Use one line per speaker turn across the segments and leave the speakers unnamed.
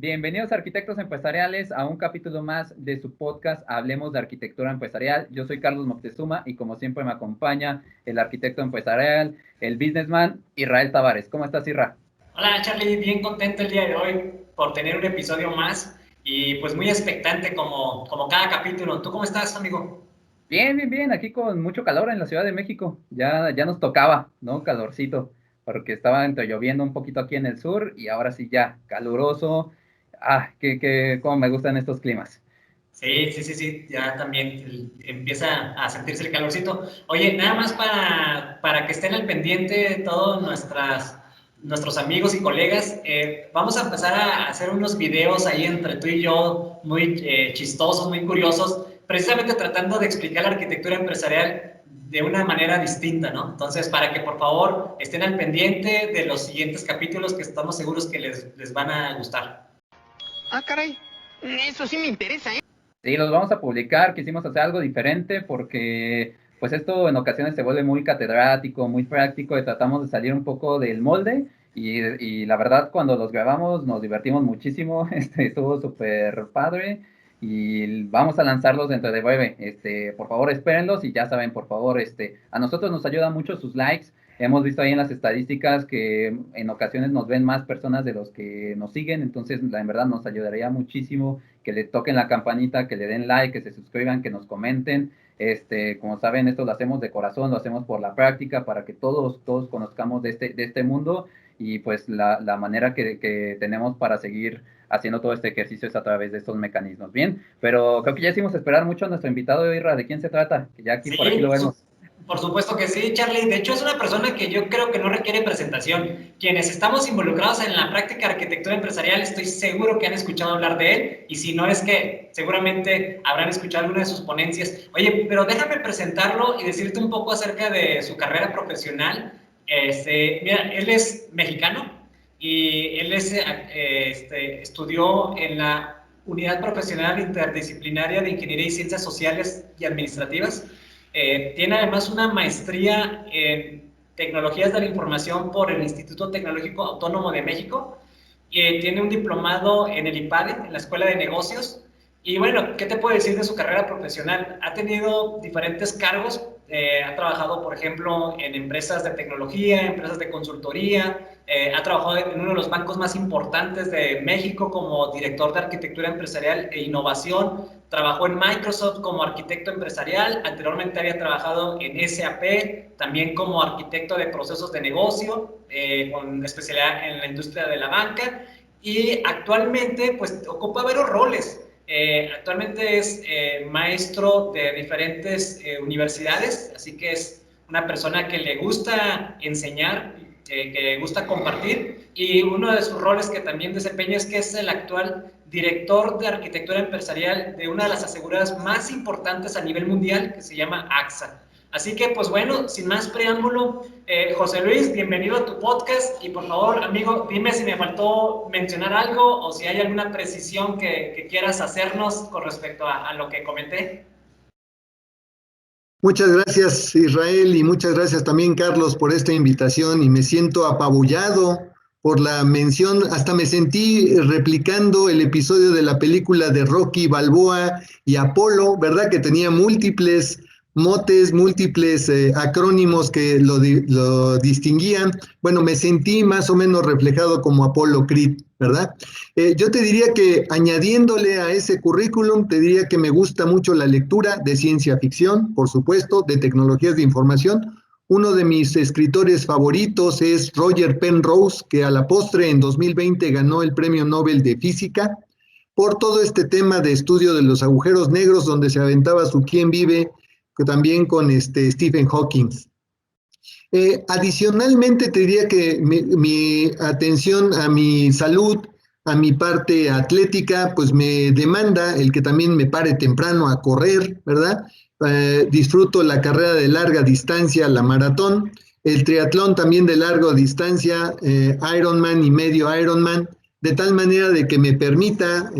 Bienvenidos arquitectos empresariales a un capítulo más de su podcast Hablemos de Arquitectura Empresarial. Yo soy Carlos Moctezuma y como siempre me acompaña el arquitecto empresarial, el businessman Israel Tavares. ¿Cómo estás, Isra?
Hola Charlie, bien contento el día de hoy por tener un episodio más y pues muy expectante como cada capítulo. ¿Tú cómo estás, amigo?
Bien, aquí con mucho calor en la Ciudad de México. Ya nos tocaba, ¿no? Calorcito, porque estaba entre lloviendo un poquito aquí en el sur y ahora sí ya, caluroso. Cómo me gustan estos climas.
Sí, ya también empieza a sentirse el calorcito. Oye, nada más para que estén al pendiente todos nuestros amigos y colegas, vamos a empezar a hacer unos videos ahí entre tú y yo, muy chistosos, muy curiosos, precisamente tratando de explicar la arquitectura empresarial de una manera distinta, ¿no? Entonces, para que por favor estén al pendiente de los siguientes capítulos que estamos seguros que les van a gustar.
Ah, caray, eso sí me interesa, ¿eh?
Sí, los vamos a publicar, quisimos hacer algo diferente porque pues esto en ocasiones se vuelve muy catedrático, muy práctico y tratamos de salir un poco del molde y la verdad cuando los grabamos nos divertimos muchísimo, estuvo súper padre y vamos a lanzarlos dentro de breve, por favor espérenlos y ya saben, por favor, a nosotros nos ayuda mucho sus likes. Hemos visto ahí en las estadísticas que en ocasiones nos ven más personas de los que nos siguen, entonces en verdad nos ayudaría muchísimo que le toquen la campanita, que le den like, que se suscriban, que nos comenten. Como saben, esto lo hacemos de corazón, lo hacemos por la práctica, para que todos conozcamos de este mundo y pues la manera que tenemos para seguir haciendo todo este ejercicio es a través de estos mecanismos. Bien, pero creo que ya hicimos esperar mucho a nuestro invitado, Irra. ¿De quién se trata? Que ya aquí
Sí,
por aquí lo vemos.
por supuesto que sí, Charlie. De hecho, es una persona que yo creo que no requiere presentación. Quienes estamos involucrados en la práctica de arquitectura empresarial, estoy seguro que han escuchado hablar de él, y si no es que seguramente habrán escuchado alguna de sus ponencias. Oye, pero déjame presentarlo y decirte un poco acerca de su carrera profesional. Mira, él es mexicano y él estudió en la Unidad Profesional Interdisciplinaria de Ingeniería y Ciencias Sociales y Administrativas. Tiene además una maestría en Tecnologías de la Información por el Instituto Tecnológico Autónomo de México. Tiene un diplomado en el IPADE, en la Escuela de Negocios. Y bueno, ¿qué te puedo decir de su carrera profesional? Ha tenido diferentes cargos. Ha trabajado, por ejemplo, en empresas de tecnología, empresas de consultoría. Ha trabajado en uno de los bancos más importantes de México como director de arquitectura empresarial e innovación. Trabajó en Microsoft como arquitecto empresarial. Anteriormente había trabajado en SAP, también como arquitecto de procesos de negocio, con especialidad en la industria de la banca. Y actualmente, pues, ocupa varios roles. Actualmente es maestro de diferentes universidades, así que es una persona que le gusta enseñar, que le gusta compartir, y uno de sus roles que también desempeña es que es el actual director de arquitectura empresarial de una de las aseguradoras más importantes a nivel mundial, que se llama AXA. Así que, pues bueno, sin más preámbulo, José Luis, bienvenido a tu podcast y por favor, amigo, dime si me faltó mencionar algo o si hay alguna precisión que quieras hacernos con respecto a lo que comenté.
Muchas gracias, Israel, y muchas gracias también, Carlos, por esta invitación, y me siento apabullado por la mención. Hasta me sentí replicando el episodio de la película de Rocky Balboa y Apolo, ¿verdad? Que tenía múltiples motes, múltiples acrónimos que lo distinguían. Bueno, me sentí más o menos reflejado como Apolo Creed, ¿verdad? Yo te diría que añadiéndole a ese currículum, te diría que me gusta mucho la lectura de ciencia ficción, por supuesto, de tecnologías de información. Uno de mis escritores favoritos es Roger Penrose, que a la postre en 2020 ganó el Premio Nobel de Física por todo este tema de estudio de los agujeros negros, donde se aventaba su ¿Quién vive? Que también con Stephen Hawking. Adicionalmente, te diría que mi atención a mi salud, a mi parte atlética, pues me demanda el que también me pare temprano a correr, ¿verdad? Disfruto la carrera de larga distancia, la maratón, el triatlón también de larga distancia, Ironman y medio Ironman, de tal manera de que me permita,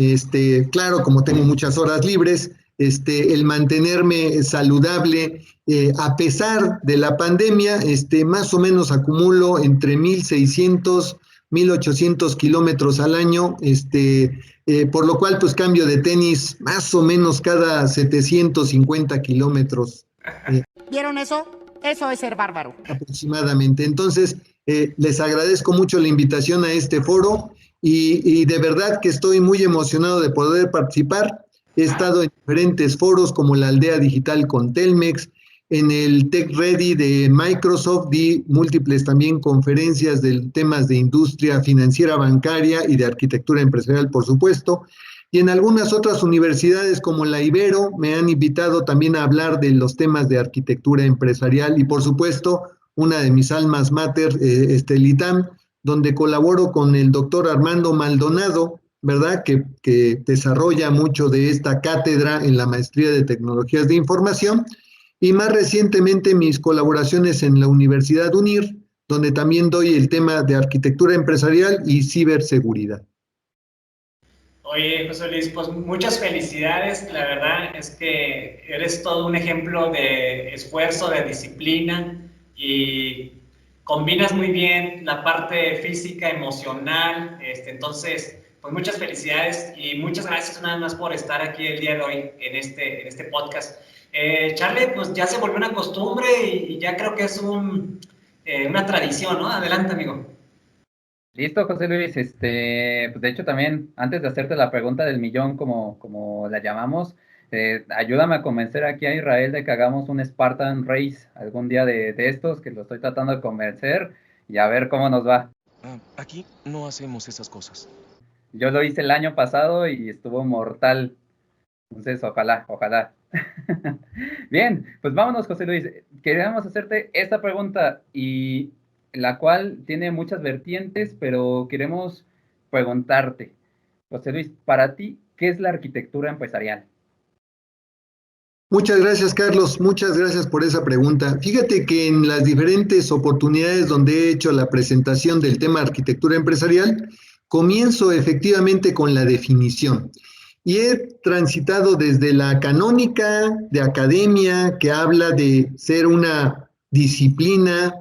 claro, como tengo muchas horas libres, el mantenerme saludable. A pesar de la pandemia, más o menos acumulo entre 1,600 1,800 kilómetros al año, por lo cual pues cambio de tenis más o menos cada 750 kilómetros.
¿Vieron eso? Eso es ser bárbaro.
Aproximadamente. Entonces, les agradezco mucho la invitación a este foro y de verdad que estoy muy emocionado de poder participar. He estado en diferentes foros como la Aldea Digital con Telmex, en el Tech Ready de Microsoft, di múltiples también conferencias de temas de industria financiera bancaria y de arquitectura empresarial, por supuesto. Y en algunas otras universidades como la Ibero me han invitado también a hablar de los temas de arquitectura empresarial y por supuesto una de mis almas mater, el ITAM, donde colaboro con el doctor Armando Maldonado, ¿verdad? Que desarrolla mucho de esta cátedra en la maestría de tecnologías de información y más recientemente mis colaboraciones en la Universidad UNIR, donde también doy el tema de arquitectura empresarial y ciberseguridad.
Oye, José Luis, pues muchas felicidades. La verdad es que eres todo un ejemplo de esfuerzo, de disciplina y combinas muy bien la parte física, emocional. Entonces, pues muchas felicidades y muchas gracias nada más por estar aquí el día de hoy en este podcast. Charlie, pues ya se volvió una costumbre y ya creo que es una tradición, ¿no? Adelante, amigo.
Listo, José Luis. Pues de hecho también, antes de hacerte la pregunta del millón, como la llamamos, ayúdame a convencer aquí a Israel de que hagamos un Spartan Race algún día de estos, que lo estoy tratando de convencer, y a ver cómo nos va.
Aquí no hacemos esas cosas.
Yo lo hice el año pasado y estuvo mortal. Entonces, ojalá. Bien, pues vámonos, José Luis. Queríamos hacerte esta pregunta y la cual tiene muchas vertientes, pero queremos preguntarte, José Luis, para ti, ¿qué es la arquitectura empresarial?
Muchas gracias, Carlos. Muchas gracias por esa pregunta. Fíjate que en las diferentes oportunidades donde he hecho la presentación del tema arquitectura empresarial, comienzo efectivamente con la definición. Y he transitado desde la canónica de academia, que habla de ser una disciplina,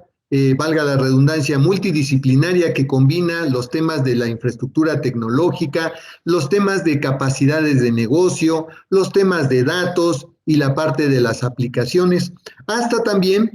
valga la redundancia, multidisciplinaria que combina los temas de la infraestructura tecnológica, los temas de capacidades de negocio, los temas de datos y la parte de las aplicaciones, hasta también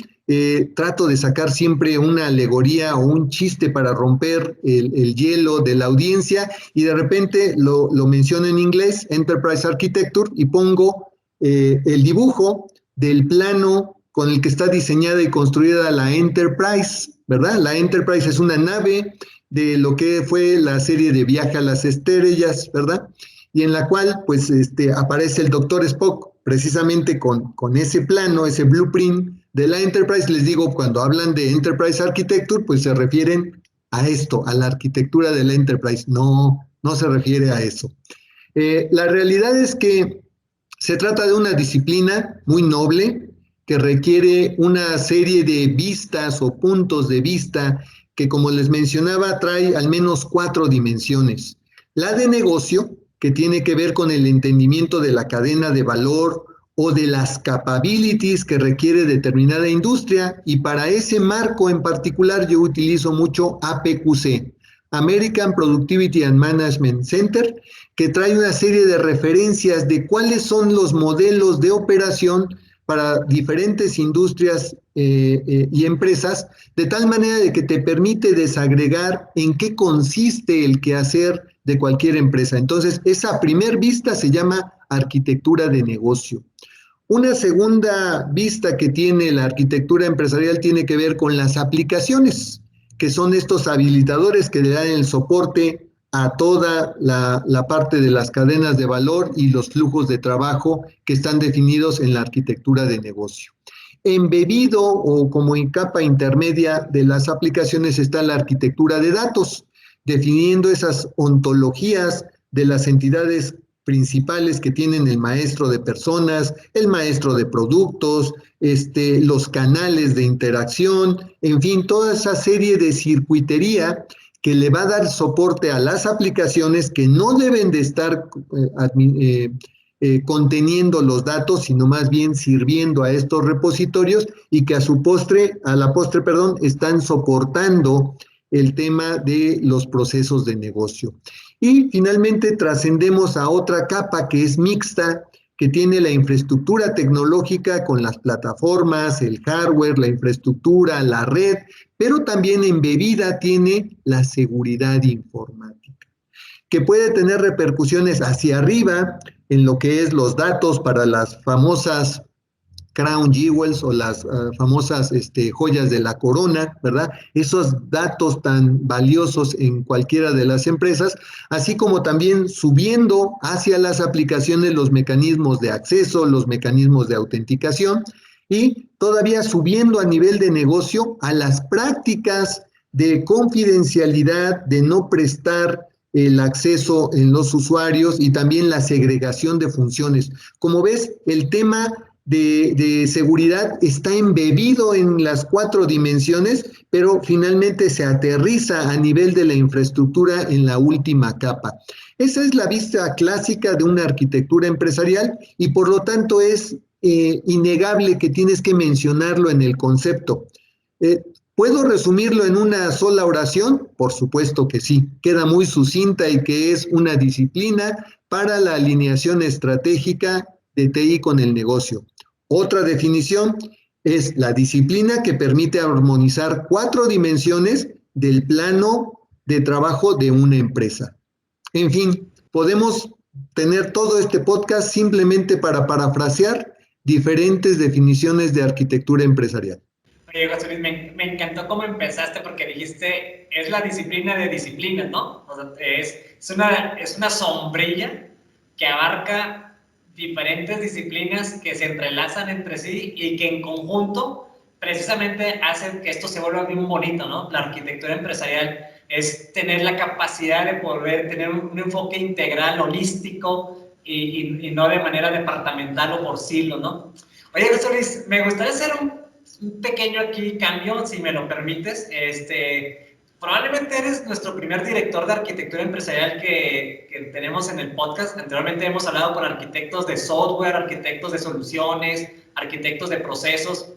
trato de sacar siempre una alegoría o un chiste para romper el hielo de la audiencia y de repente lo menciono en inglés, Enterprise Architecture, y pongo el dibujo del plano con el que está diseñada y construida la Enterprise, ¿verdad? La Enterprise es una nave de lo que fue la serie de Viaje a las Estrellas, ¿verdad? Y en la cual pues aparece el Dr. Spock precisamente con ese plano, ese blueprint de la Enterprise. Les digo, cuando hablan de Enterprise Architecture, pues se refieren a esto, a la arquitectura de la Enterprise, no se refiere a eso. La realidad es que se trata de una disciplina muy noble que requiere una serie de vistas o puntos de vista que, como les mencionaba, trae al menos 4 dimensiones. La de negocio, que tiene que ver con el entendimiento de la cadena de valor o de las capabilities que requiere determinada industria, y para ese marco en particular yo utilizo mucho APQC, American Productivity and Management Center, que trae una serie de referencias de cuáles son los modelos de operación para diferentes industrias y empresas, de tal manera de que te permite desagregar en qué consiste el quehacer de cualquier empresa. Entonces, esa primer vista se llama arquitectura de negocio. Una segunda vista que tiene la arquitectura empresarial tiene que ver con las aplicaciones, que son estos habilitadores que le dan el soporte a toda la parte de las cadenas de valor y los flujos de trabajo que están definidos en la arquitectura de negocio. Embebido o como en capa intermedia de las aplicaciones está la arquitectura de datos, definiendo esas ontologías de las entidades principales que tienen el maestro de personas, el maestro de productos, los canales de interacción, en fin, toda esa serie de circuitería que le va a dar soporte a las aplicaciones que no deben de estar conteniendo los datos, sino más bien sirviendo a estos repositorios y que a la postre, están soportando el tema de los procesos de negocio. Y finalmente trascendemos a otra capa que es mixta, que tiene la infraestructura tecnológica con las plataformas, el hardware, la infraestructura, la red, pero también embebida tiene la seguridad informática, que puede tener repercusiones hacia arriba en lo que es los datos para las famosas crown jewels o las famosas joyas de la corona, ¿verdad? Esos datos tan valiosos en cualquiera de las empresas, así como también subiendo hacia las aplicaciones los mecanismos de acceso, los mecanismos de autenticación y todavía subiendo a nivel de negocio a las prácticas de confidencialidad, de no prestar el acceso en los usuarios y también la segregación de funciones. Como ves, el tema de seguridad está embebido en las 4 dimensiones, pero finalmente se aterriza a nivel de la infraestructura en la última capa. Esa es la vista clásica de una arquitectura empresarial y por lo tanto es innegable que tienes que mencionarlo en el concepto. ¿Puedo resumirlo en una sola oración? Por supuesto que sí. Queda muy sucinta y que es una disciplina para la alineación estratégica de TI con el negocio. Otra definición es la disciplina que permite armonizar 4 dimensiones del plano de trabajo de una empresa. En fin, podemos tener todo este podcast simplemente para parafrasear diferentes definiciones de arquitectura empresarial.
Oye, José Luis, me encantó cómo empezaste porque dijiste, es la disciplina de disciplinas, ¿no? O sea, es una sombrilla que abarca diferentes disciplinas que se entrelazan entre sí y que en conjunto precisamente hacen que esto se vuelva bien bonito, ¿no? La arquitectura empresarial es tener la capacidad de poder tener un enfoque integral, holístico y no de manera departamental o por silo, ¿no? Oye, José Luis, me gustaría hacer un pequeño aquí cambio, si me lo permites. Probablemente eres nuestro primer director de arquitectura empresarial que tenemos en el podcast. Anteriormente hemos hablado con arquitectos de software, arquitectos de soluciones, arquitectos de procesos.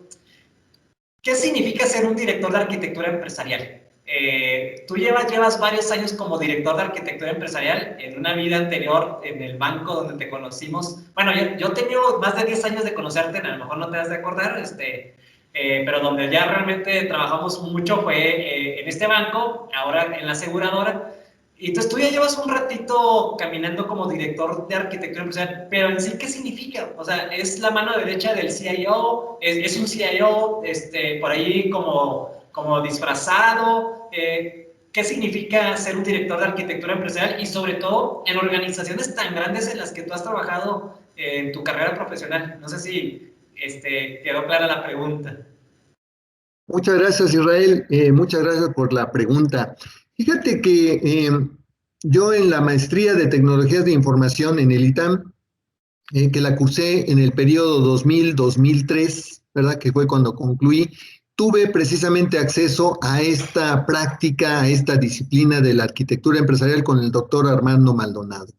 ¿Qué significa ser un director de arquitectura empresarial? Tú llevas varios años como director de arquitectura empresarial. En una vida anterior, en el banco donde te conocimos. Bueno, yo he tenido más de 10 años de conocerte, a lo mejor no te has de acordar, pero donde ya realmente trabajamos mucho fue en este banco, ahora en la aseguradora. Y entonces tú ya llevas un ratito caminando como director de arquitectura empresarial, pero en sí, ¿qué significa? O sea, es la mano derecha del CIO, es un CIO por ahí como disfrazado. ¿Qué significa ser un director de arquitectura empresarial? Y sobre todo en organizaciones tan grandes en las que tú has trabajado en tu carrera profesional. No sé si quedó clara la pregunta.
Muchas gracias, Israel. Muchas gracias por la pregunta. Fíjate que yo en la maestría de tecnologías de información en el ITAM, que la cursé en el periodo 2000-2003, ¿verdad? Que fue cuando concluí, tuve precisamente acceso a esta práctica, a esta disciplina de la arquitectura empresarial con el doctor Armando Maldonado.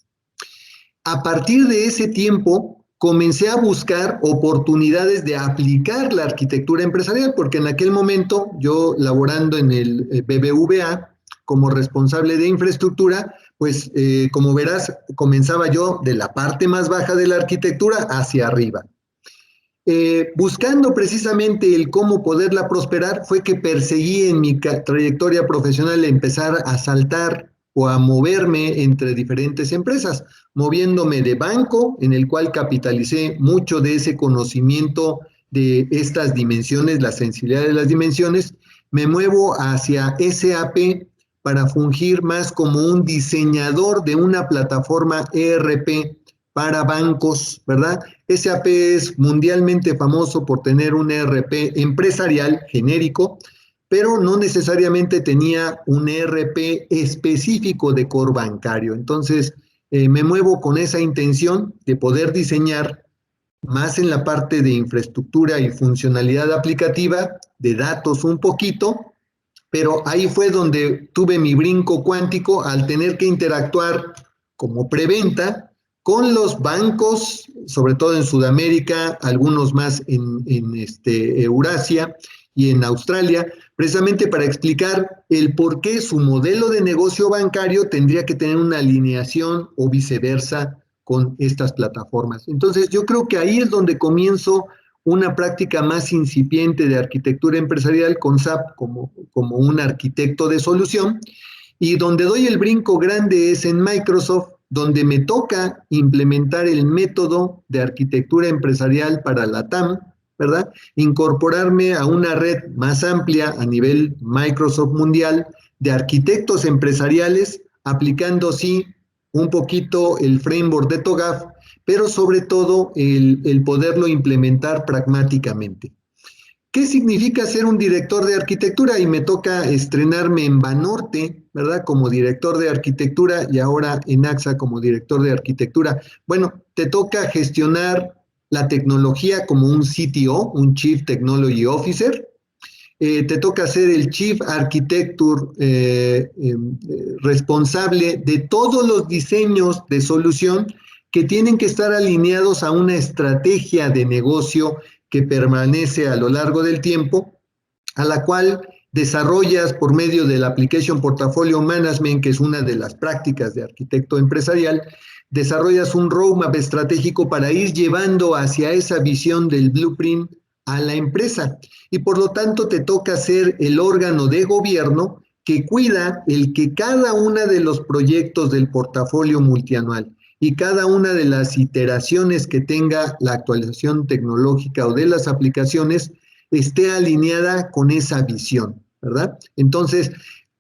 A partir de ese tiempo, comencé a buscar oportunidades de aplicar la arquitectura empresarial, porque en aquel momento yo laborando en el BBVA como responsable de infraestructura, pues como verás, comenzaba yo de la parte más baja de la arquitectura hacia arriba. Buscando precisamente el cómo poderla prosperar, fue que perseguí en mi trayectoria profesional empezar a saltar o a moverme entre diferentes empresas, moviéndome de banco, en el cual capitalicé mucho de ese conocimiento de estas dimensiones, la sensibilidad de las dimensiones, me muevo hacia SAP para fungir más como un diseñador de una plataforma ERP para bancos, ¿verdad? SAP es mundialmente famoso por tener un ERP empresarial genérico, pero no necesariamente tenía un ERP específico de core bancario. Entonces, me muevo con esa intención de poder diseñar más en la parte de infraestructura y funcionalidad aplicativa, de datos un poquito, pero ahí fue donde tuve mi brinco cuántico al tener que interactuar como preventa con los bancos, sobre todo en Sudamérica, algunos más en Eurasia y en Australia, precisamente para explicar el por qué su modelo de negocio bancario tendría que tener una alineación o viceversa con estas plataformas. Entonces, yo creo que ahí es donde comienzo una práctica más incipiente de arquitectura empresarial con SAP como un arquitecto de solución, y donde doy el brinco grande es en Microsoft, donde me toca implementar el método de arquitectura empresarial para la TAM, ¿verdad? Incorporarme a una red más amplia a nivel Microsoft mundial de arquitectos empresariales, aplicando, sí, un poquito el framework de TOGAF, pero sobre todo el poderlo implementar pragmáticamente. ¿Qué significa ser un director de arquitectura? Y me toca estrenarme en Banorte, ¿verdad? Como director de arquitectura y ahora en AXA como director de arquitectura. Bueno, te toca gestionar la tecnología como un CTO, un Chief Technology Officer. Te toca ser el Chief Architecture responsable de todos los diseños de solución que tienen que estar alineados a una estrategia de negocio que permanece a lo largo del tiempo, a la cual desarrollas por medio del Application Portfolio Management, que es una de las prácticas de arquitecto empresarial, desarrollas un roadmap estratégico para ir llevando hacia esa visión del blueprint a la empresa. Y por lo tanto te toca ser el órgano de gobierno que cuida el que cada uno de los proyectos del portafolio multianual y cada una de las iteraciones que tenga la actualización tecnológica o de las aplicaciones esté alineada con esa visión, ¿verdad? Entonces,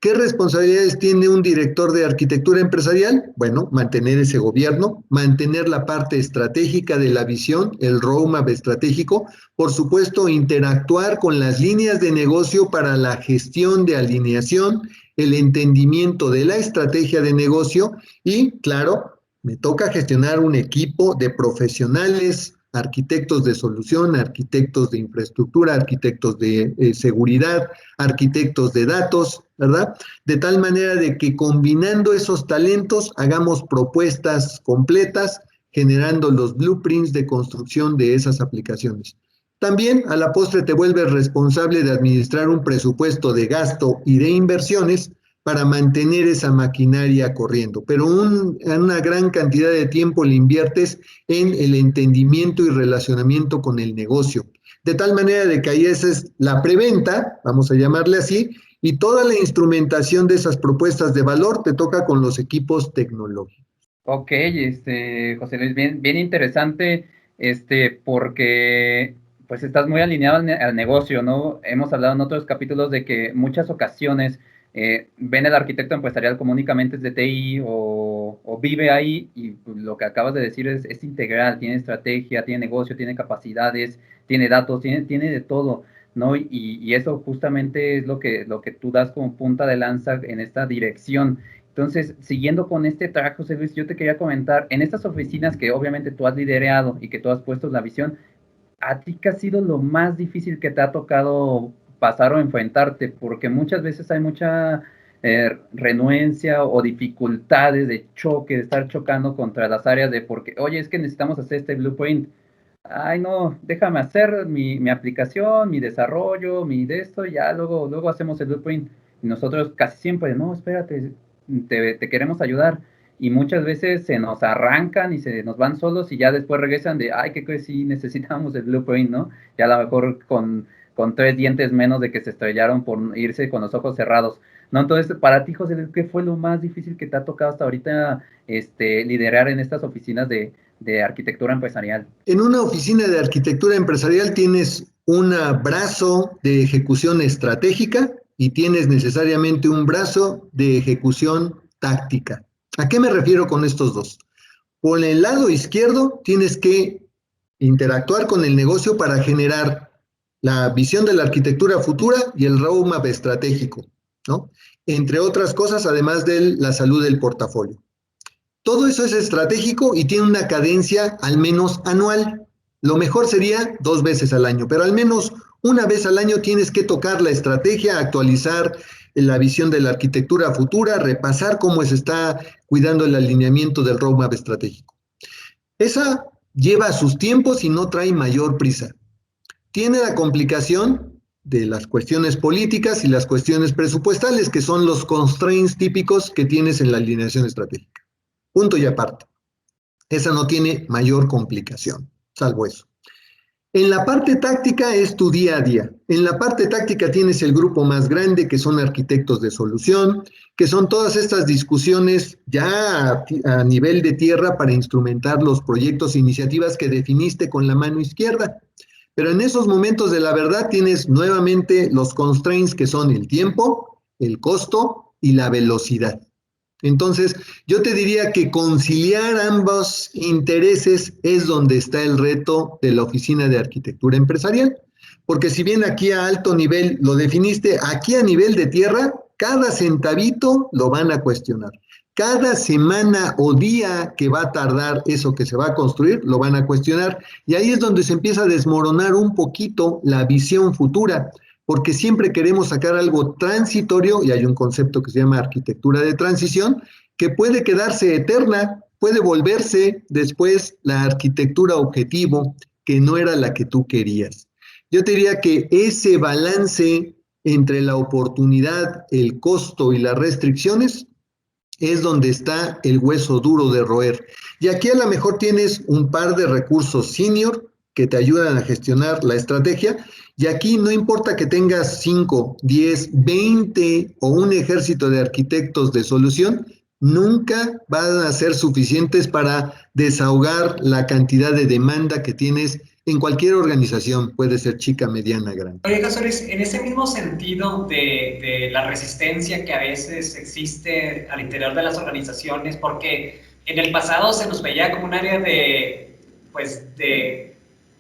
¿qué responsabilidades tiene un director de arquitectura empresarial? Bueno, mantener ese gobierno, mantener la parte estratégica de la visión, el roadmap estratégico, por supuesto, interactuar con las líneas de negocio para la gestión de alineación, el entendimiento de la estrategia de negocio y, claro, me toca gestionar un equipo de profesionales, arquitectos de solución, arquitectos de infraestructura, arquitectos de seguridad, arquitectos de datos, ¿verdad? De tal manera de que combinando esos talentos hagamos propuestas completas, generando los blueprints de construcción de esas aplicaciones. También a la postre te vuelves responsable de administrar un presupuesto de gasto y de inversiones para mantener esa maquinaria corriendo, pero una gran cantidad de tiempo le inviertes en el entendimiento y relacionamiento con el negocio, de tal manera de que ahí esa es la preventa, vamos a llamarle así, y toda la instrumentación de esas propuestas de valor te toca con los equipos tecnológicos.
Ok, José Luis, bien interesante, porque pues estás muy alineado al negocio, ¿no? Hemos hablado en otros capítulos de que muchas ocasiones ven el arquitecto empresarial como únicamente es de TI o vive ahí, y lo que acabas de decir es integral, tiene estrategia, tiene negocio, tiene capacidades, tiene datos, tiene de todo, ¿no? Y eso justamente es lo que tú das como punta de lanza en esta dirección. Entonces, siguiendo con este track, José Luis, yo te quería comentar, en estas oficinas que obviamente tú has liderado y que tú has puesto la visión, ¿a ti qué ha sido lo más difícil que te ha tocado pasar o enfrentarte? Porque muchas veces hay mucha renuencia o dificultades de choque, de estar chocando contra las áreas de porque, oye, es que necesitamos hacer este blueprint. Ay, no, déjame hacer mi aplicación, mi desarrollo, mi de esto, y ya luego hacemos el blueprint. Y nosotros casi siempre, no, espérate, te queremos ayudar. Y muchas veces se nos arrancan y se nos van solos y ya después regresan de, ay, que sí necesitamos el blueprint, ¿no? Ya a lo mejor con 3 dientes menos de que se estrellaron por irse con los ojos cerrados, ¿no? Entonces, para ti, José, ¿qué fue lo más difícil que te ha tocado hasta ahorita liderar en estas oficinas de arquitectura empresarial?
En una oficina de arquitectura empresarial tienes un brazo de ejecución estratégica y tienes necesariamente un brazo de ejecución táctica. ¿A qué me refiero con estos dos? Por el lado izquierdo tienes que interactuar con el negocio para generar la visión de la arquitectura futura y el roadmap estratégico, ¿no? Entre otras cosas, además de la salud del portafolio. Todo eso es estratégico y tiene una cadencia al menos anual. Lo mejor sería 2 veces al año, pero al menos una vez al año tienes que tocar la estrategia, actualizar la visión de la arquitectura futura, repasar cómo se está cuidando el alineamiento del roadmap estratégico. Esa lleva sus tiempos y no trae mayor prisa. Tiene la complicación de las cuestiones políticas y las cuestiones presupuestales, que son los constraints típicos que tienes en la alineación estratégica. Punto y aparte. Esa no tiene mayor complicación, salvo eso. En la parte táctica es tu día a día. En la parte táctica tienes el grupo más grande, que son arquitectos de solución, que son todas estas discusiones ya a nivel de tierra para instrumentar los proyectos e iniciativas que definiste con la mano izquierda. Pero en esos momentos de la verdad tienes nuevamente los constraints, que son el tiempo, el costo y la velocidad. Entonces, yo te diría que conciliar ambos intereses es donde está el reto de la Oficina de Arquitectura Empresarial, porque si bien aquí a alto nivel lo definiste, aquí a nivel de tierra, cada centavito lo van a cuestionar. Cada semana o día que va a tardar eso que se va a construir, lo van a cuestionar, y ahí es donde se empieza a desmoronar un poquito la visión futura, porque siempre queremos sacar algo transitorio, y hay un concepto que se llama arquitectura de transición, que puede quedarse eterna, puede volverse después la arquitectura objetivo, que no era la que tú querías. Yo te diría que ese balance entre la oportunidad, el costo y las restricciones es donde está el hueso duro de roer. Y aquí a lo mejor tienes un par de recursos senior que te ayudan a gestionar la estrategia, y aquí no importa que tengas 5, 10, 20 o un ejército de arquitectos de solución, nunca van a ser suficientes para desahogar la cantidad de demanda que tienes en cualquier organización, puede ser chica, mediana, grande.
Oye, José Luis, en ese mismo sentido de la resistencia que a veces existe al interior de las organizaciones, porque en el pasado se nos veía como un área de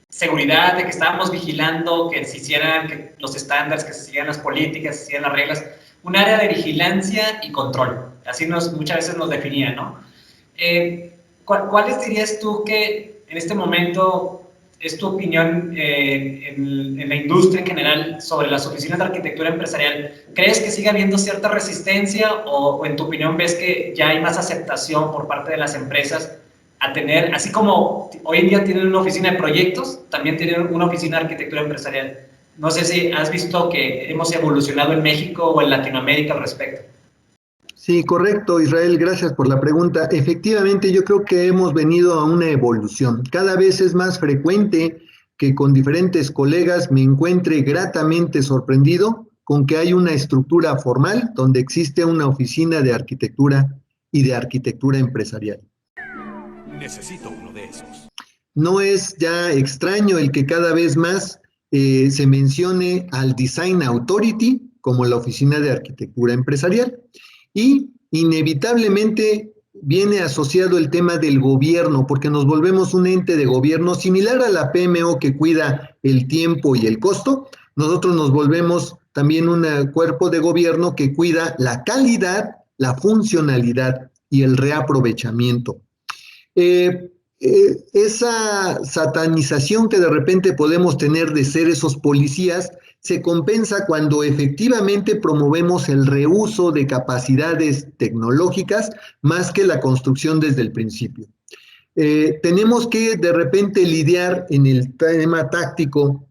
seguridad, de que estábamos vigilando que se hicieran que los estándares, que se siguieran las políticas, que se siguieran las reglas, un área de vigilancia y control, así muchas veces nos definían, ¿no? ¿Cuáles dirías tú que en este momento es tu opinión en la industria en general sobre las oficinas de arquitectura empresarial? ¿Crees que sigue habiendo cierta resistencia o en tu opinión ves que ya hay más aceptación por parte de las empresas a tener, así como hoy en día tienen una oficina de proyectos, también tienen una oficina de arquitectura empresarial? No sé si has visto que hemos evolucionado en México o en Latinoamérica al respecto.
Sí, correcto, Israel, gracias por la pregunta. Efectivamente, yo creo que hemos venido a una evolución. Cada vez es más frecuente que con diferentes colegas me encuentre gratamente sorprendido con que hay una estructura formal donde existe una oficina de arquitectura y de arquitectura empresarial.
Necesito uno de esos.
No es ya extraño el que cada vez más se mencione al Design Authority como la oficina de arquitectura empresarial. Y inevitablemente viene asociado el tema del gobierno, porque nos volvemos un ente de gobierno similar a la PMO que cuida el tiempo y el costo. Nosotros nos volvemos también un cuerpo de gobierno que cuida la calidad, la funcionalidad y el reaprovechamiento. Esa satanización que de repente podemos tener de ser esos policías se compensa cuando efectivamente promovemos el reuso de capacidades tecnológicas más que la construcción desde el principio. Tenemos que de repente lidiar en el tema táctico,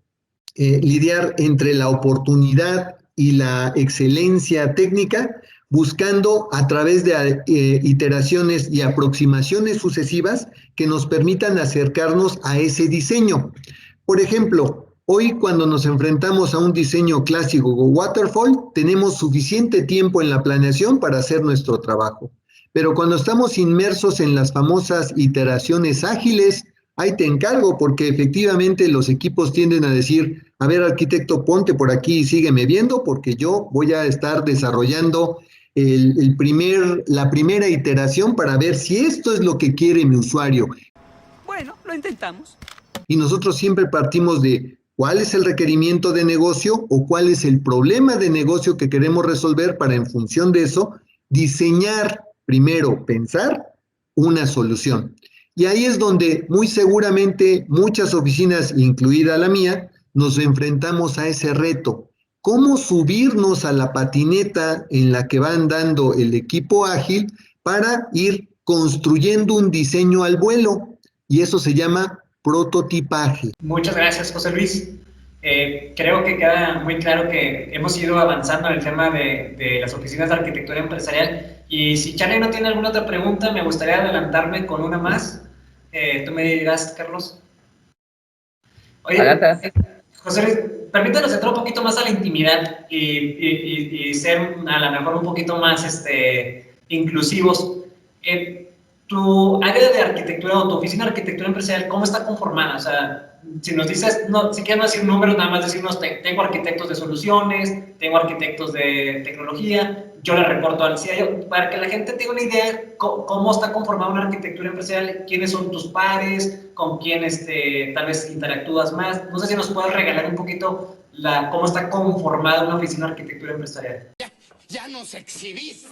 lidiar entre la oportunidad y la excelencia técnica, buscando a través de iteraciones y aproximaciones sucesivas que nos permitan acercarnos a ese diseño. Por ejemplo, hoy cuando nos enfrentamos a un diseño clásico o waterfall, tenemos suficiente tiempo en la planeación para hacer nuestro trabajo. Pero cuando estamos inmersos en las famosas iteraciones ágiles, ahí te encargo, porque efectivamente los equipos tienden a decir, a ver, arquitecto, ponte por aquí y sígueme viendo, porque yo voy a estar desarrollando la primera iteración para ver si esto es lo que quiere mi usuario.
Bueno, lo intentamos.
Y nosotros siempre partimos de cuál es el requerimiento de negocio o cuál es el problema de negocio que queremos resolver para, en función de eso, diseñar, primero pensar una solución. Y ahí es donde muy seguramente muchas oficinas, incluida la mía, nos enfrentamos a ese reto. ¿Cómo subirnos a la patineta en la que va andando el equipo ágil para ir construyendo un diseño al vuelo? Y eso se llama prototipaje.
Muchas gracias, José Luis. Creo que queda muy claro que hemos ido avanzando en el tema de las oficinas de arquitectura empresarial. Y si Charlie no tiene alguna otra pregunta, me gustaría adelantarme con una más. Tú me dirás, Carlos. Oye,
Adelante.
José Luis, permítanos entrar un poquito más a la intimidad y ser a lo mejor un poquito más inclusivos. Tu área de arquitectura o tu oficina de arquitectura empresarial, ¿cómo está conformada? O sea, si nos dices, no, si quieres no decir números, nada más decirnos, tengo arquitectos de soluciones, tengo arquitectos de tecnología, yo le reporto al CIO, para que la gente tenga una idea cómo está conformada una arquitectura empresarial, quiénes son tus pares, con quién tal vez interactúas más. No sé si nos puedes regalar un poquito cómo está conformada una oficina de arquitectura empresarial.
Ya nos exhibiste.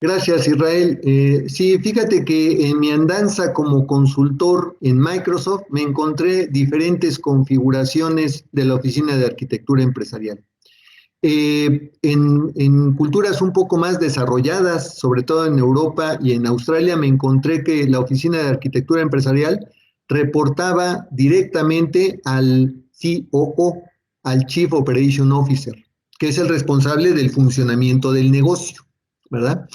Gracias, Israel. Sí, fíjate que en mi andanza como consultor en Microsoft me encontré diferentes configuraciones de la oficina de arquitectura empresarial. En culturas un poco más desarrolladas, sobre todo en Europa y en Australia, me encontré que la oficina de arquitectura empresarial reportaba directamente al COO, al Chief Operation Officer, que es el responsable del funcionamiento del negocio, ¿verdad?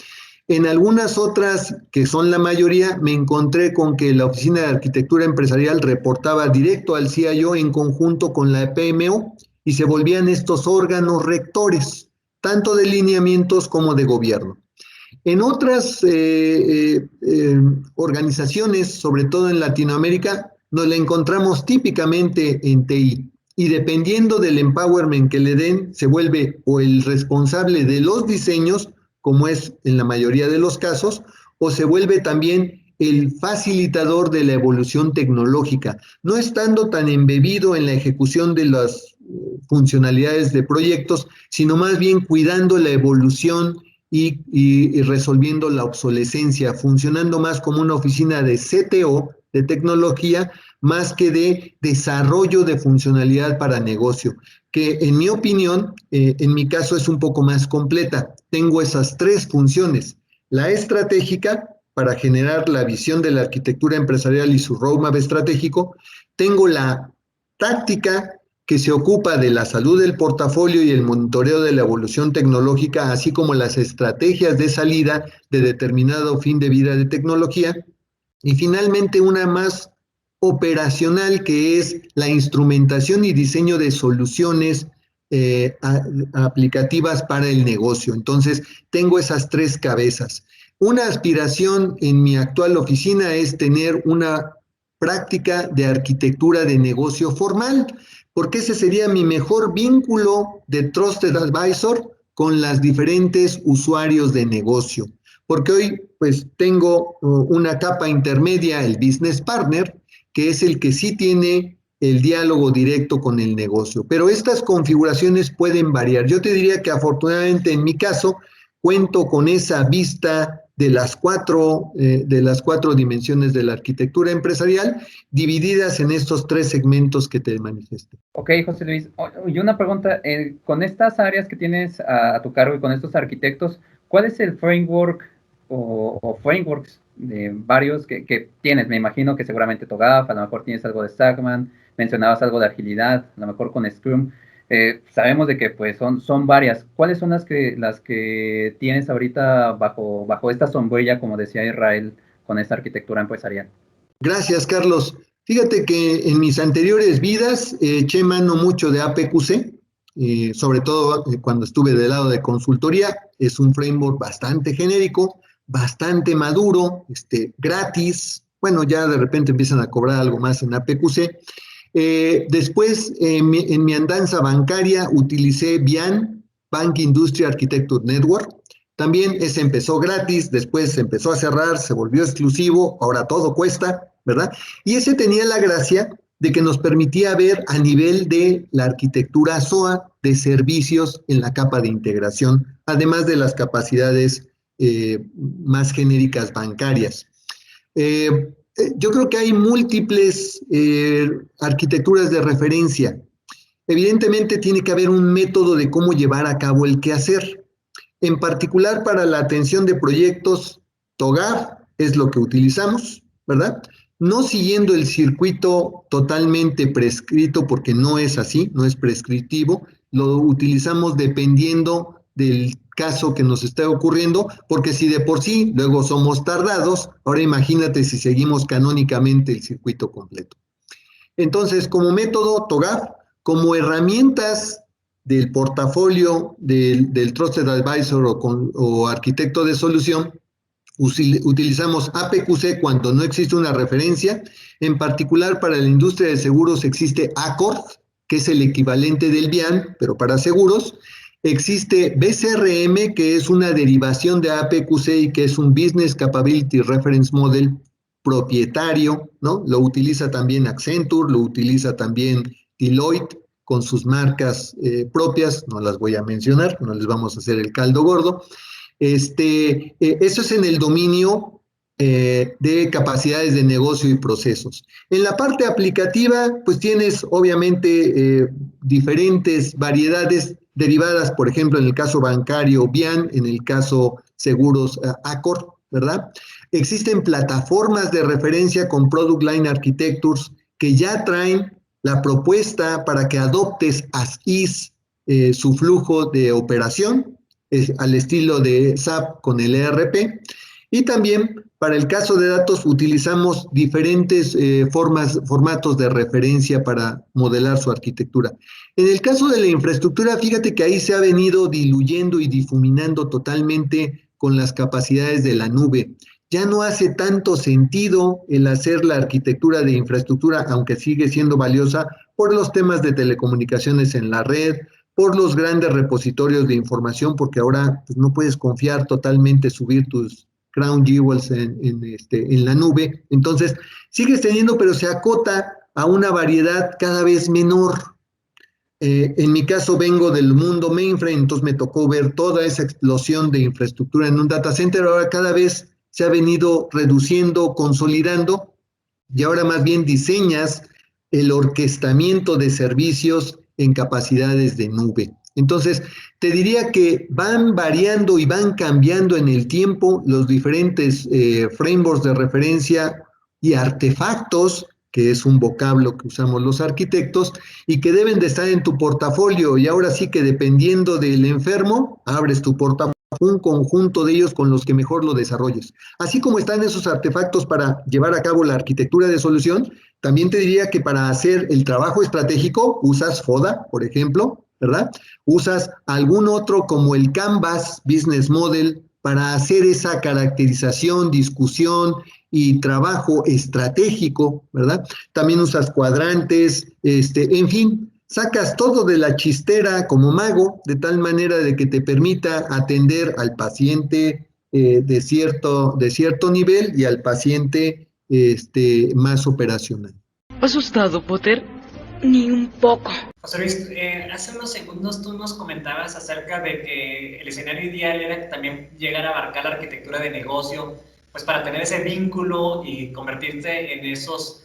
En algunas otras, que son la mayoría, me encontré con que la oficina de arquitectura empresarial reportaba directo al CIO en conjunto con la PMO y se volvían estos órganos rectores, tanto de lineamientos como de gobierno. En otras organizaciones, sobre todo en Latinoamérica, nos la encontramos típicamente en TI. Y dependiendo del empowerment que le den, se vuelve o el responsable de los diseños, como es en la mayoría de los casos, o se vuelve también el facilitador de la evolución tecnológica, no estando tan embebido en la ejecución de las funcionalidades de proyectos, sino más bien cuidando la evolución y resolviendo la obsolescencia, funcionando más como una oficina de CTO, de tecnología, más que de desarrollo de funcionalidad para negocio, que en mi opinión, en mi caso es un poco más completa. Tengo esas tres funciones: la estratégica, para generar la visión de la arquitectura empresarial y su roadmap estratégico; tengo la táctica, que se ocupa de la salud del portafolio y el monitoreo de la evolución tecnológica, así como las estrategias de salida de determinado fin de vida de tecnología; y finalmente una más operacional, que es la instrumentación y diseño de soluciones aplicativas para el negocio. Entonces, tengo esas tres cabezas. Una aspiración en mi actual oficina es tener una práctica de arquitectura de negocio formal, porque ese sería mi mejor vínculo de Trusted Advisor con las diferentes usuarios de negocio. Porque hoy pues tengo una capa intermedia, el Business Partner, que es el que sí tiene el diálogo directo con el negocio. Pero estas configuraciones pueden variar. Yo te diría que afortunadamente en mi caso cuento con esa vista de las cuatro dimensiones de la arquitectura empresarial, divididas en estos tres segmentos que te manifesté.
Ok, José Luis. Y una pregunta, con estas áreas que tienes a tu cargo y con estos arquitectos, ¿cuál es el framework o frameworks de varios que tienes? Me imagino que seguramente TOGAF, a lo mejor tienes algo de Stagman, mencionabas algo de agilidad, a lo mejor con Scrum. Sabemos de que pues son varias. ¿Cuáles son las que tienes ahorita bajo esta sombrilla, como decía Israel, con esta arquitectura empresarial?
Gracias, Carlos. Fíjate que en mis anteriores vidas eché mano mucho de APQC, sobre todo cuando estuve del lado de consultoría. Es un framework bastante genérico, bastante maduro, gratis. Bueno, ya de repente empiezan a cobrar algo más en APQC. Después, en mi andanza bancaria, utilicé BIAN, Bank Industry Architecture Network. También ese empezó gratis, después se empezó a cerrar, se volvió exclusivo, ahora todo cuesta, ¿verdad? Y ese tenía la gracia de que nos permitía ver a nivel de la arquitectura SOA de servicios en la capa de integración, además de las capacidades más genéricas bancarias. Yo creo que hay múltiples arquitecturas de referencia. Evidentemente tiene que haber un método de cómo llevar a cabo el quehacer. En particular para la atención de proyectos, TOGAF es lo que utilizamos, ¿verdad? no siguiendo el circuito totalmente prescrito, porque no es así, no es prescriptivo, lo utilizamos dependiendo del caso que nos esté ocurriendo, porque si de por sí luego somos tardados, ahora imagínate si seguimos canónicamente el circuito completo. Entonces, como método TOGAF, como herramientas del portafolio del Trusted Advisor o arquitecto de solución, utilizamos APQC cuando no existe una referencia. En particular para la industria de seguros existe ACORD, que es el equivalente del BIAN, pero para seguros. Existe BCRM, que es una derivación de APQC y que es un Business Capability Reference Model propietario, ¿no? Lo utiliza también Accenture, lo utiliza también Deloitte con sus marcas propias, no las voy a mencionar, no les vamos a hacer el caldo gordo. Eso es en el dominio de capacidades de negocio y procesos. En la parte aplicativa, pues tienes obviamente diferentes variedades derivadas, por ejemplo, en el caso bancario BIAN, en el caso seguros ACORD, ¿verdad? Existen plataformas de referencia con Product Line Architectures que ya traen la propuesta para que adoptes as is su flujo de operación, al estilo de SAP con el ERP. Y también para el caso de datos utilizamos diferentes formatos de referencia para modelar su arquitectura. En el caso de la infraestructura, fíjate que ahí se ha venido diluyendo y difuminando totalmente con las capacidades de la nube. Ya no hace tanto sentido el hacer la arquitectura de infraestructura, aunque sigue siendo valiosa por los temas de telecomunicaciones en la red, por los grandes repositorios de información, porque ahora pues, no puedes confiar totalmente, subir tus crown jewels en la nube. Entonces, sigues teniendo, pero se acota a una variedad cada vez menor. En mi caso vengo del mundo mainframe, entonces me tocó ver toda esa explosión de infraestructura en un data center. Ahora cada vez se ha venido reduciendo, consolidando, y ahora más bien diseñas el orquestamiento de servicios en capacidades de nube. Entonces, te diría que van variando y van cambiando en el tiempo los diferentes frameworks de referencia y artefactos, que es un vocablo que usamos los arquitectos, y que deben de estar en tu portafolio. Y ahora sí que dependiendo del enfermo, abres tu portafolio, un conjunto de ellos con los que mejor lo desarrolles. Así como están esos artefactos para llevar a cabo la arquitectura de solución, también te diría que para hacer el trabajo estratégico usas FODA, por ejemplo, ¿verdad? Usas algún otro como el Canvas Business Model para hacer esa caracterización, discusión y trabajo estratégico, ¿verdad? También usas cuadrantes, en fin, sacas todo de la chistera como mago, de tal manera de que te permita atender al paciente de cierto nivel y al paciente más operacional.
¿Asustado, Potter? Ni un poco.
José Luis, hace unos segundos tú nos comentabas acerca de que el escenario ideal era que también llegara a abarcar la arquitectura de negocio, pues para tener ese vínculo y convertirte en esos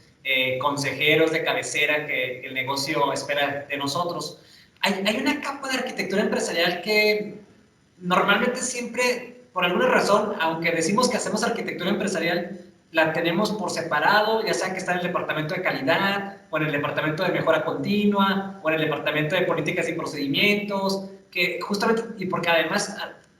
consejeros de cabecera que el negocio espera de nosotros. Hay una capa de arquitectura empresarial que normalmente siempre, por alguna razón, aunque decimos que hacemos arquitectura empresarial, la tenemos por separado, ya sea que está en el departamento de calidad, o en el departamento de mejora continua, o en el departamento de políticas y procedimientos, que justamente, y porque además,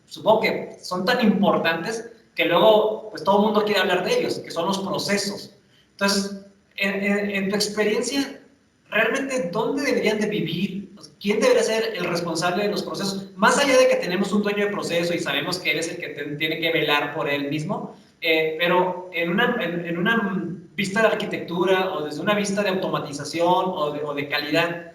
supongo que son tan importantes que luego, pues todo el mundo quiere hablar de ellos, que son los procesos. Entonces, en tu experiencia, ¿realmente dónde deberían de vivir? ¿Quién debería ser el responsable de los procesos? Más allá de que tenemos un dueño de proceso y sabemos que él es el que tiene que velar por él mismo, pero en una vista de arquitectura o desde una vista de automatización o de calidad,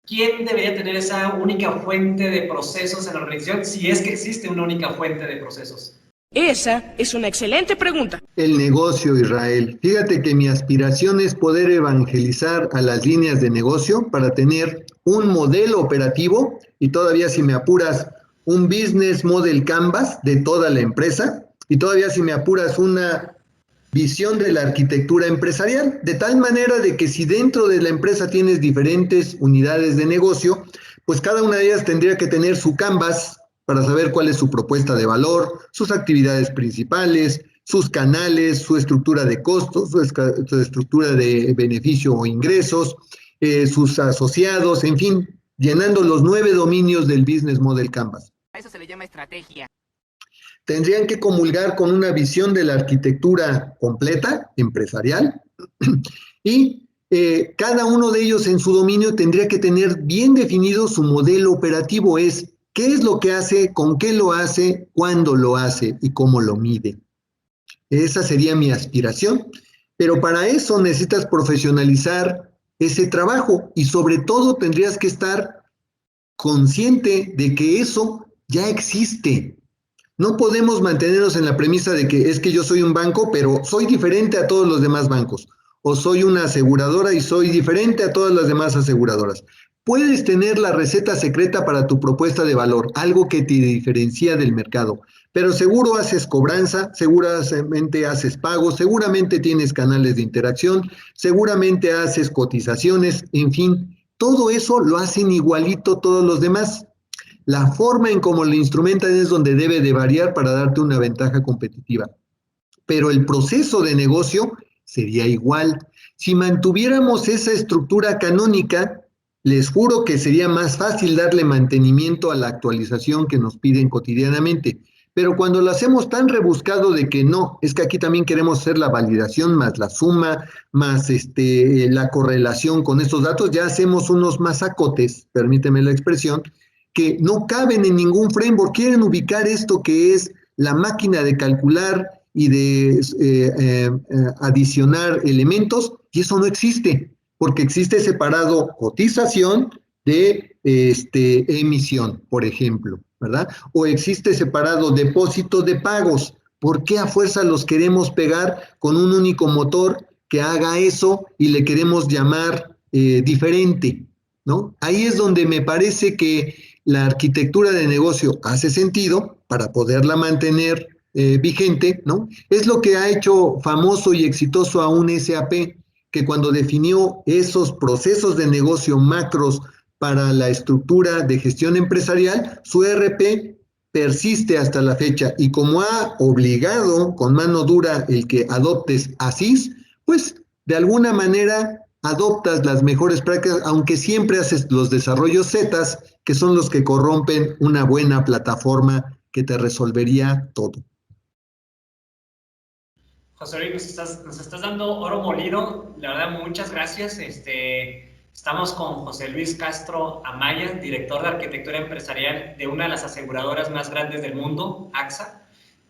¿quién debería tener esa única fuente de procesos en la organización si es que existe una única fuente de procesos?
Esa es una excelente pregunta.
El negocio, Israel. Fíjate que mi aspiración es poder evangelizar a las líneas de negocio para tener un modelo operativo y todavía, si me apuras, un business model canvas de toda la empresa y todavía, si me apuras, una visión de la arquitectura empresarial, de tal manera de que si dentro de la empresa tienes diferentes unidades de negocio, pues cada una de ellas tendría que tener su canvas para saber cuál es su propuesta de valor, sus actividades principales, sus canales, su estructura de costos, su estructura de beneficio o ingresos, sus asociados, en fin, llenando los 9 dominios del Business Model Canvas.
A eso se le llama estrategia.
Tendrían que comulgar con una visión de la arquitectura completa, empresarial, y cada uno de ellos en su dominio tendría que tener bien definido su modelo operativo, es qué es lo que hace, con qué lo hace, cuándo lo hace y cómo lo mide. Esa sería mi aspiración, pero para eso necesitas profesionalizar ese trabajo y sobre todo tendrías que estar consciente de que eso ya existe. No podemos mantenernos en la premisa de que es que yo soy un banco, pero soy diferente a todos los demás bancos, o soy una aseguradora y soy diferente a todas las demás aseguradoras. Puedes tener la receta secreta para tu propuesta de valor, algo que te diferencia del mercado, pero seguro haces cobranza, seguramente haces pagos, seguramente tienes canales de interacción, seguramente haces cotizaciones, en fin, todo eso lo hacen igualito todos los demás. La forma en cómo lo instrumentan es donde debe de variar para darte una ventaja competitiva. Pero el proceso de negocio sería igual. Si mantuviéramos esa estructura canónica, les juro que sería más fácil darle mantenimiento a la actualización que nos piden cotidianamente. Pero cuando lo hacemos tan rebuscado de que no, es que aquí también queremos hacer la validación más la suma, más la correlación con estos datos, ya hacemos unos masacotes, permíteme la expresión, que no caben en ningún framework. Quieren ubicar esto que es la máquina de calcular y de adicionar elementos, y eso no existe, porque existe separado cotización de emisión, por ejemplo, ¿verdad? O existe separado depósito de pagos. ¿Por qué a fuerza los queremos pegar con un único motor que haga eso y le queremos llamar diferente, ¿no? Ahí es donde me parece que la arquitectura de negocio hace sentido para poderla mantener vigente, ¿no? Es lo que ha hecho famoso y exitoso a un SAP, que cuando definió esos procesos de negocio macros para la estructura de gestión empresarial, su ERP persiste hasta la fecha, y como ha obligado con mano dura el que adoptes ASIS, pues de alguna manera adoptas las mejores prácticas, aunque siempre haces los desarrollos Zetas, que son los que corrompen una buena plataforma que te resolvería todo.
José Luis, nos estás dando oro molido, la verdad, muchas gracias. Estamos con José Luis Castro Amaya, director de arquitectura empresarial de una de las aseguradoras más grandes del mundo, AXA.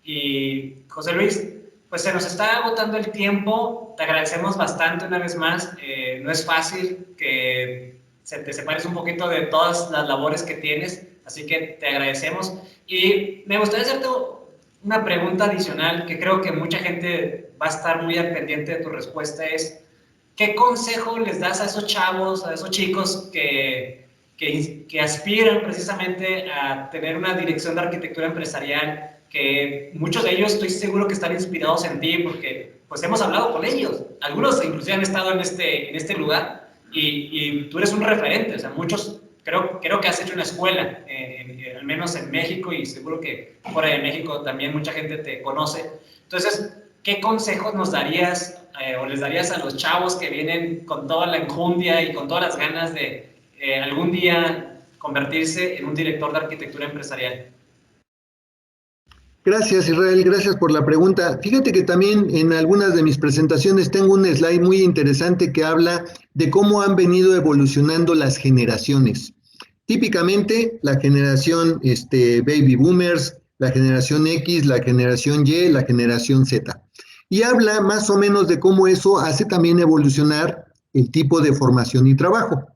Y José Luis, pues se nos está agotando el tiempo, te agradecemos bastante una vez más. No es fácil que te separes un poquito de todas las labores que tienes, así que te agradecemos. Y me gustaría hacerte una pregunta adicional que creo que mucha gente va a estar muy al pendiente de tu respuesta, es ¿qué consejo les das a esos chavos, a esos chicos que aspiran precisamente a tener una dirección de arquitectura empresarial, que muchos de ellos estoy seguro que están inspirados en ti porque pues hemos hablado con ellos, algunos inclusive han estado en este lugar y tú eres un referente, o sea, muchos, creo que has hecho una escuela, al menos en México, y seguro que fuera de México también mucha gente te conoce. Entonces, ¿qué consejos nos darías o les darías a los chavos que vienen con toda la enjundia y con todas las ganas de algún día convertirse en un director de arquitectura empresarial?
Gracias, Israel, gracias por la pregunta. Fíjate que también en algunas de mis presentaciones tengo un slide muy interesante que habla de cómo han venido evolucionando las generaciones. Típicamente la generación Baby Boomers, la generación X, la generación Y, la generación Z. Y habla más o menos de cómo eso hace también evolucionar el tipo de formación y trabajo.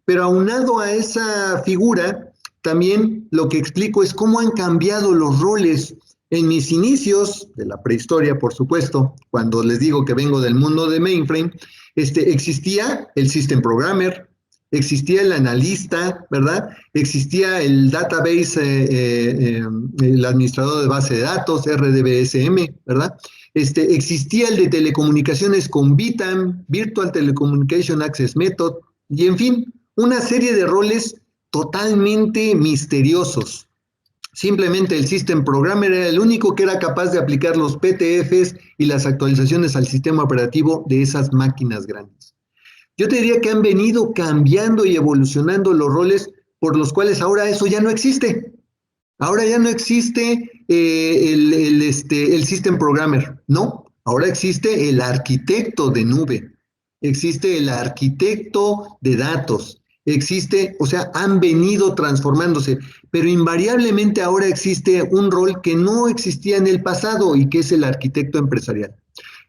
Pero aunado a esa figura, también lo que explico es cómo han cambiado los roles. En mis inicios, de la prehistoria, por supuesto, cuando les digo que vengo del mundo de mainframe, existía el system programmer, existía el analista, ¿verdad? Existía el database, el administrador de base de datos, RDBSM, ¿verdad? Existía el de telecomunicaciones con VTAM, Virtual Telecommunication Access Method, y en fin, una serie de roles totalmente misteriosos. Simplemente el System Programmer era el único que era capaz de aplicar los PTFs y las actualizaciones al sistema operativo de esas máquinas grandes. Yo te diría que han venido cambiando y evolucionando los roles por los cuales ahora eso ya no existe. Ahora ya no existe el System Programmer, no. Ahora existe el arquitecto de nube, existe el arquitecto de datos, existe, o sea, han venido transformándose, pero invariablemente ahora existe un rol que no existía en el pasado y que es el arquitecto empresarial.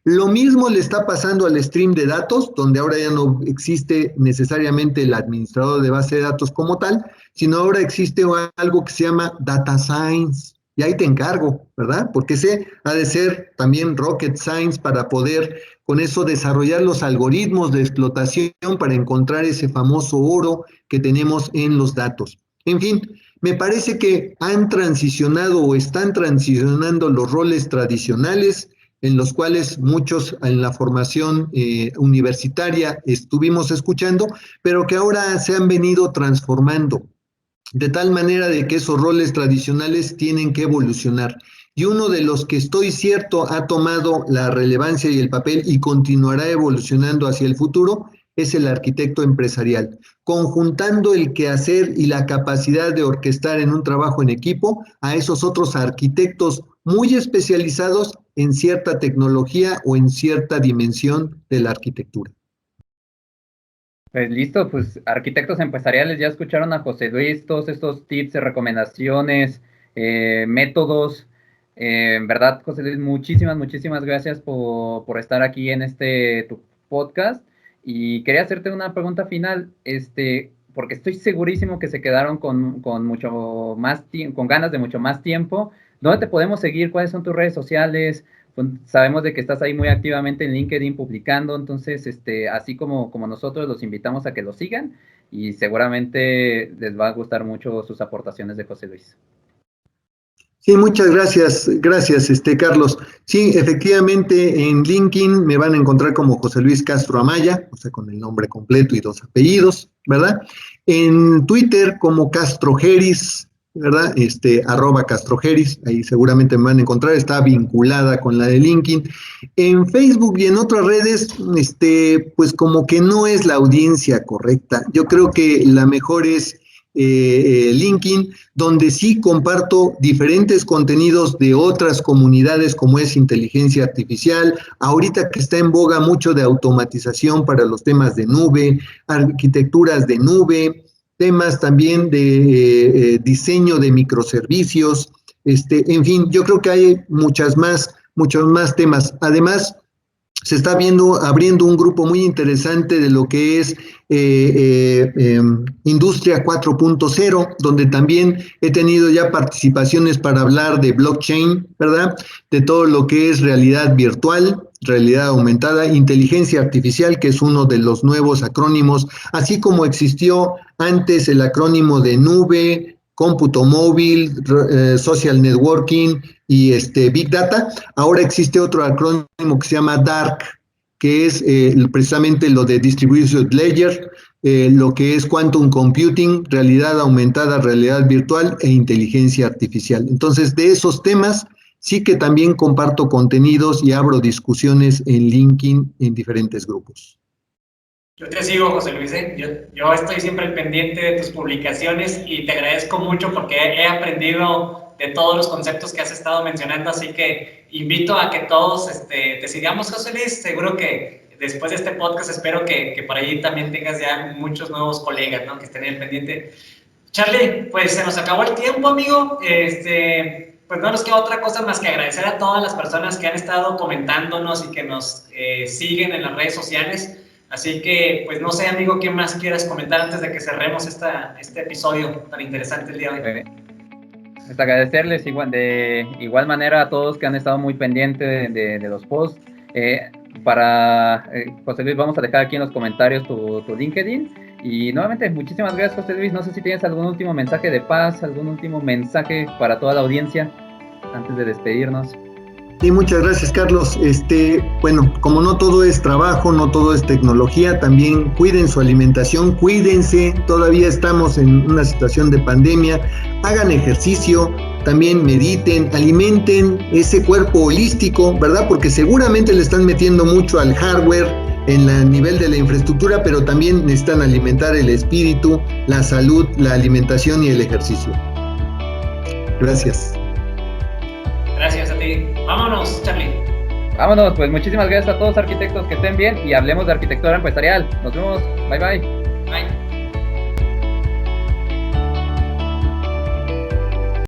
Lo mismo le está pasando al stream de datos, donde ahora ya no existe necesariamente el administrador de base de datos como tal, sino ahora existe algo que se llama data science. Y ahí te encargo, ¿verdad? Porque ese ha de ser también rocket science para poder con eso desarrollar los algoritmos de explotación para encontrar ese famoso oro que tenemos en los datos. En fin, me parece que han transicionado o están transicionando los roles tradicionales en los cuales muchos en la formación universitaria estuvimos escuchando, pero que ahora se han venido transformando, de tal manera de que esos roles tradicionales tienen que evolucionar. Y uno de los que estoy cierto ha tomado la relevancia y el papel y continuará evolucionando hacia el futuro es el arquitecto empresarial, conjuntando el quehacer y la capacidad de orquestar en un trabajo en equipo a esos otros arquitectos muy especializados en cierta tecnología o en cierta dimensión de la arquitectura.
Pues listo, pues arquitectos empresariales, ya escucharon a José Luis, todos estos tips, recomendaciones, métodos. En verdad, José Luis, muchísimas gracias por estar aquí en tu podcast. Y quería hacerte una pregunta final, porque estoy segurísimo que se quedaron con mucho más con ganas de mucho más tiempo. ¿Dónde te podemos seguir? ¿Cuáles son tus redes sociales? Pues sabemos de que estás ahí muy activamente en LinkedIn publicando, entonces, así como nosotros los invitamos a que lo sigan y seguramente les va a gustar mucho sus aportaciones de José Luis.
Sí, muchas gracias, Carlos. Sí, efectivamente, en LinkedIn me van a encontrar como José Luis Castro Amaya, o sea, con el nombre completo y 2 apellidos, ¿verdad? En Twitter como Castrogeris, ¿verdad? @Castrogeris, ahí seguramente me van a encontrar, está vinculada con la de LinkedIn. En Facebook y en otras redes, pues como que no es la audiencia correcta. Yo creo que la mejor es LinkedIn, donde sí comparto diferentes contenidos de otras comunidades como es inteligencia artificial, ahorita que está en boga mucho de automatización para los temas de nube, arquitecturas de nube, temas también de diseño de microservicios, en fin, yo creo que hay muchos más temas. Además, se está abriendo un grupo muy interesante de lo que es Industria 4.0, donde también he tenido ya participaciones para hablar de blockchain, ¿verdad? De todo lo que es realidad virtual, realidad aumentada, inteligencia artificial, que es uno de los nuevos acrónimos, así como existió antes el acrónimo de nube, cómputo móvil, social networking y Big Data. Ahora existe otro acrónimo que se llama DARK, que es precisamente lo de Distributed Ledger, lo que es Quantum Computing, realidad aumentada, realidad virtual e inteligencia artificial. Entonces, de esos temas sí que también comparto contenidos y abro discusiones en LinkedIn en diferentes grupos.
Yo te sigo, José Luis, yo estoy siempre al pendiente de tus publicaciones y te agradezco mucho porque he aprendido de todos los conceptos que has estado mencionando, así que invito a que todos te sigamos, José Luis. Seguro que después de este podcast espero que por ahí también tengas ya muchos nuevos colegas, ¿no?, que estén al pendiente. Charlie, pues se nos acabó el tiempo, amigo. Pues no nos queda otra cosa más que agradecer a todas las personas que han estado comentándonos y que nos siguen en las redes sociales. Así que, pues no sé, amigo, ¿qué más quieras comentar antes de que cerremos este episodio tan interesante el día de hoy?
Pues agradecerles de igual manera a todos que han estado muy pendientes de los posts. José Luis, vamos a dejar aquí en los comentarios tu LinkedIn. Y nuevamente, muchísimas gracias, José Luis. No sé si tienes algún último mensaje de paz, algún último mensaje para toda la audiencia antes de despedirnos.
Sí, muchas gracias, Carlos. Bueno, como no todo es trabajo, no todo es tecnología, también cuiden su alimentación, cuídense, todavía estamos en una situación de pandemia, hagan ejercicio, también mediten, alimenten ese cuerpo holístico, ¿verdad? Porque seguramente le están metiendo mucho al hardware en el nivel de la infraestructura, pero también necesitan alimentar el espíritu, la salud, la alimentación y el ejercicio. Gracias.
Gracias a ti. Vámonos, Charlie.
Vámonos, pues muchísimas gracias a todos arquitectos, que estén bien y hablemos de arquitectura empresarial. Nos vemos, bye bye.